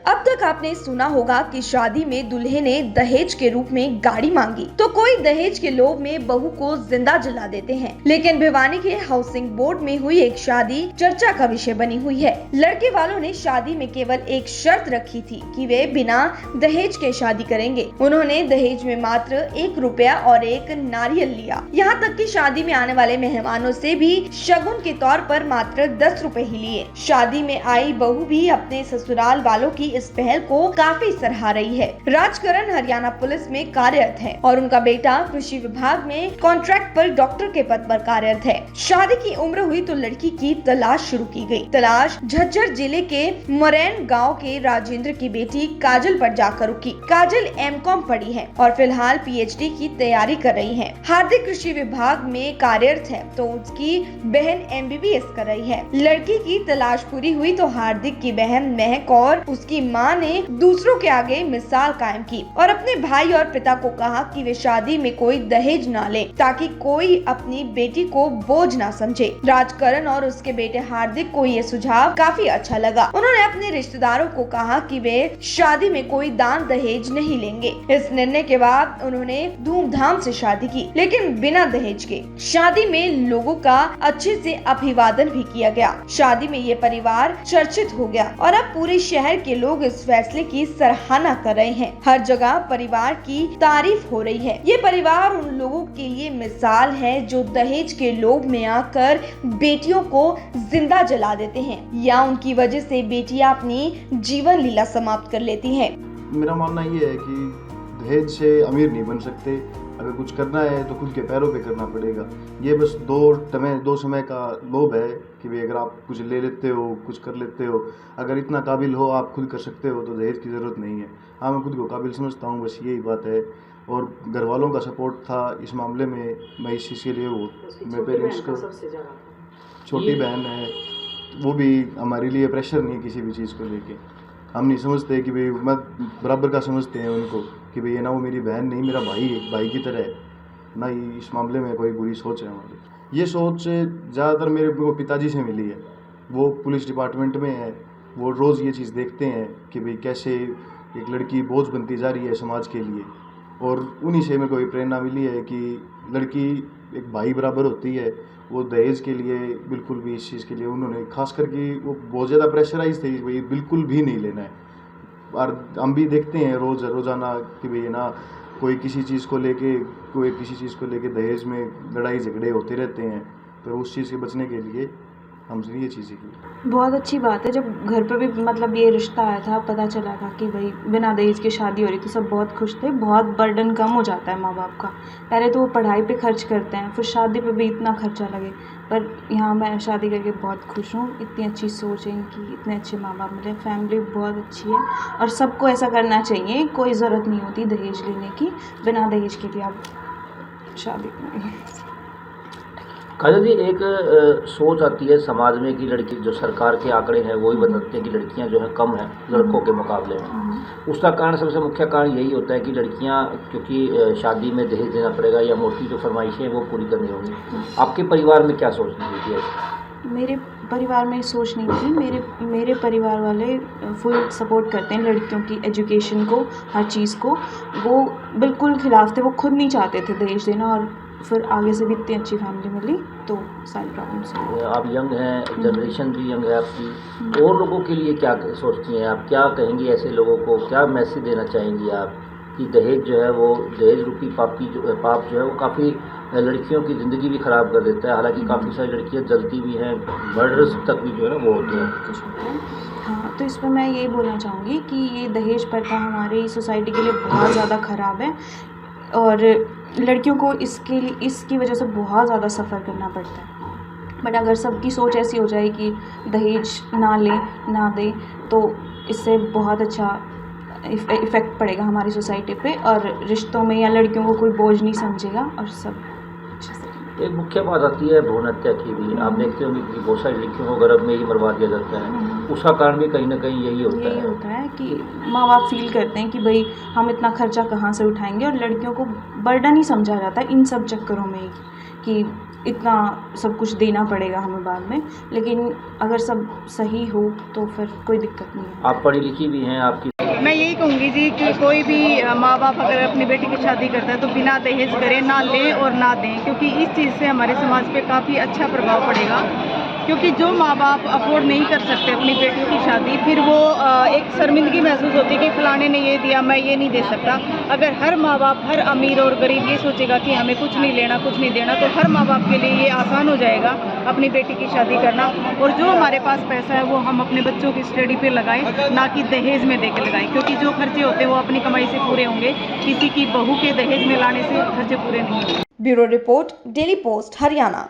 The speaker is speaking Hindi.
अब तक आपने सुना होगा कि शादी में दूल्हे ने दहेज के रूप में गाड़ी मांगी तो कोई दहेज के लोभ में बहू को जिंदा जला देते हैं। लेकिन भिवानी के हाउसिंग बोर्ड में हुई एक शादी चर्चा का विषय बनी हुई है। लड़के वालों ने शादी में केवल एक शर्त रखी थी कि वे बिना दहेज के शादी करेंगे। उन्होंने दहेज में मात्र 1 रुपया और 1 नारियल लिया। यहाँ तक कि शादी में आने वाले मेहमानों से भी शगुन के तौर पर मात्र 10 रुपए ही लिए। शादी में आई बहू भी अपने ससुराल वालों की इस पहल को काफी सराहा रही है। राजकरण हरियाणा पुलिस में कार्यरत है और उनका बेटा कृषि विभाग में कॉन्ट्रैक्ट पर डॉक्टर के पद पर कार्यरत है। शादी की उम्र हुई तो लड़की की तलाश शुरू की गई। तलाश झज्जर जिले के मोरैन गांव के राजेंद्र की बेटी काजल पर जाकर रुकी। काजल एमकॉम पढ़ी है और फिलहाल पीएचडी की तैयारी कर रही है। हार्दिक कृषि विभाग में कार्यरत है तो उसकी बहन एमबीबीएस कर रही है। लड़की की तलाश पूरी हुई तो हार्दिक की बहन महक और उसकी मां ने दूसरों के आगे मिसाल कायम की और अपने भाई और पिता को कहा कि वे शादी में कोई दहेज ना ले ताकि कोई अपनी बेटी को बोझ ना समझे। राजकरण और उसके बेटे हार्दिक को ये सुझाव काफी अच्छा लगा। उन्होंने अपने रिश्तेदारों को कहा कि वे शादी में कोई दान दहेज नहीं लेंगे। इस निर्णय के बाद उन्होंने धूमधाम से शादी की, लेकिन बिना दहेज के। शादी में लोगों का अच्छे से अभिवादन भी किया गया। शादी में ये परिवार चर्चित हो गया और अब पूरे शहर के लोग इस फैसले की सराहना कर रहे हैं। हर जगह परिवार की तारीफ हो रही है। ये परिवार उन लोगों के लिए मिसाल है जो दहेज के लोभ में आकर बेटियों को जिंदा जला देते हैं या उनकी वजह से बेटियां अपनी जीवन लीला समाप्त कर लेती हैं। मेरा मानना ये है कि दहेज से अमीर नहीं बन सकते। अगर कुछ करना है तो खुद के पैरों पे करना पड़ेगा। ये बस दो समय का लोभ है कि भाई अगर आप कुछ ले लेते हो, कुछ कर लेते हो, अगर इतना काबिल हो, आप खुद कर सकते हो तो दहेज की ज़रूरत नहीं है। हाँ, मैं खुद को काबिल समझता हूँ, बस यही बात है। और घर वालों का सपोर्ट था इस मामले में। मैं इस चीज़ के लिए वो मेरे पेरेंट्स को, छोटी बहन है, वो भी हमारे लिए प्रेशर नहीं है किसी भी चीज़ को लेके। हम नहीं समझते कि भाई, मैं बराबर का समझते हैं उनको कि भाई ये ना वो मेरी बहन नहीं, मेरा भाई है, भाई की तरह है ना। इस मामले में कोई बुरी सोच है हमारी। ये सोच ज़्यादातर मेरे को पिताजी से मिली है। वो पुलिस डिपार्टमेंट में है। वो रोज़ ये चीज़ देखते हैं कि भाई कैसे एक लड़की बोझ बनती जा रही है समाज के लिए, और उन्हीं से मेरे को ये प्रेरणा मिली है कि लड़की एक भाई बराबर होती है। वो दहेज के लिए बिल्कुल भी, इस चीज़ के लिए उन्होंने खास करके वो बहुत ज़्यादा प्रेशराइज थे, भाई बिल्कुल भी नहीं लेना है। और हम भी देखते हैं रोज़ाना कि भाई ना कोई किसी चीज़ को लेके दहेज में लड़ाई झगड़े होते रहते हैं। तो उस चीज़ से बचने के लिए हमसे ये चीज़ें की। बहुत अच्छी बात है। जब घर पे भी मतलब ये रिश्ता आया था, पता चला था कि भाई बिना दहेज की शादी हो रही, तो सब बहुत खुश थे। बहुत बर्डन कम हो जाता है माँ बाप का। पहले तो वो पढ़ाई पे खर्च करते हैं, फिर शादी पे भी इतना खर्चा लगे। पर यहाँ मैं शादी करके बहुत खुश हूँ। इतनी अच्छी सोच है इनकी, इतने अच्छे माँ बाप मिले, फैमिली बहुत अच्छी है और सबको ऐसा करना चाहिए। कोई ज़रूरत नहीं होती दहेज लेने की, बिना दहेज के भी आप शादी करें। काजल जी, एक सोच आती है समाज में कि लड़की, जो सरकार के आंकड़े हैं वो ही बताते हैं कि लड़कियां जो है कम हैं लड़कों के मुकाबले में। उसका कारण, सबसे मुख्य कारण यही होता है कि लड़कियां, क्योंकि शादी में दहेज देना पड़ेगा या मोटी जो फरमाइशें हैं वो पूरी करनी होंगी। आपके परिवार में क्या सोच नहीं थी ऐसी? मेरे परिवार में सोच नहीं थी। मेरे परिवार वाले फुल सपोर्ट करते हैं लड़कियों की एजुकेशन को, हर चीज़ को। वो बिल्कुल खिलाफ थे, वो खुद नहीं चाहते थे दहेज देना, और फिर आगे से भी इतनी अच्छी फैमिली मिली तो सारी प्रॉब्लम्स। आप यंग हैं, जनरेशन भी यंग है आपकी, और लोगों के लिए क्या सोचती हैं आप? क्या कहेंगी ऐसे लोगों को, क्या मैसेज देना चाहेंगी आप कि दहेज जो है वो, दहेज रूपी पाप जो है वो काफ़ी लड़कियों की ज़िंदगी भी ख़राब कर देता है। हालांकि काफ़ी सारी लड़कियां जलती भी हैं, मर्डर्स तक भी जो है ना वो होते हैं। हाँ, तो इस पर मैं यही बोलना चाहूँगी कि ये दहेज प्रथा हमारी सोसाइटी के लिए बहुत ज़्यादा ख़राब है और लड़कियों को इसकी वजह से बहुत ज़्यादा सफ़र करना पड़ता है। बट अगर सबकी सोच ऐसी हो जाए कि दहेज ना ले, ना दे, तो इससे बहुत अच्छा इफ़ेक्ट पड़ेगा हमारी सोसाइटी पे और रिश्तों में, या लड़कियों को कोई बोझ नहीं समझेगा और सब अच्छे से। एक मुख्य बात आती है भ्रूण हत्या की भी। आप देखते होंगे कि बहुत सारी लड़कियों को गर्भ में ही मरवा दिया जाता है। उसका कारण भी कहीं ना कहीं यही होता है कि माँ बाप फील करते हैं कि भाई हम इतना खर्चा कहाँ से उठाएंगे, और लड़कियों को बर्डन ही समझा जाता है इन सब चक्करों में कि इतना सब कुछ देना पड़ेगा हमें बाद में, लेकिन अगर सब सही हो तो फिर कोई दिक्कत नहीं है। आप पढ़ी लिखी भी हैं, आपकी मैं यही कहूँगी जी कि कोई भी माँ बाप अगर अपनी बेटी की शादी करता है तो बिना दहेज करे ना लें और ना दें, क्योंकि इस चीज़ से हमारे समाज पे काफ़ी अच्छा प्रभाव पड़ेगा। क्योंकि जो माँ बाप अफोर्ड नहीं कर सकते अपनी बेटियों की शादी, फिर वो एक शर्मिंदगी महसूस होती है कि फलाने ने ये दिया मैं ये नहीं दे सकता। अगर हर माँ बाप, हर अमीर और गरीब ये सोचेगा कि हमें कुछ नहीं लेना कुछ नहीं देना, तो हर माँ बाप के लिए ये आसान हो जाएगा अपनी बेटी की शादी करना। और जो हमारे पास पैसा है वो हम अपने बच्चों की स्टडी पे लगाएं, ना कि दहेज में दे के लगाएं, क्योंकि जो खर्चे होते हैं वो अपनी कमाई से पूरे होंगे, किसी की बहू के दहेज में लाने से खर्चे पूरे नहीं होंगे। Bureau report, daily post, Haryana.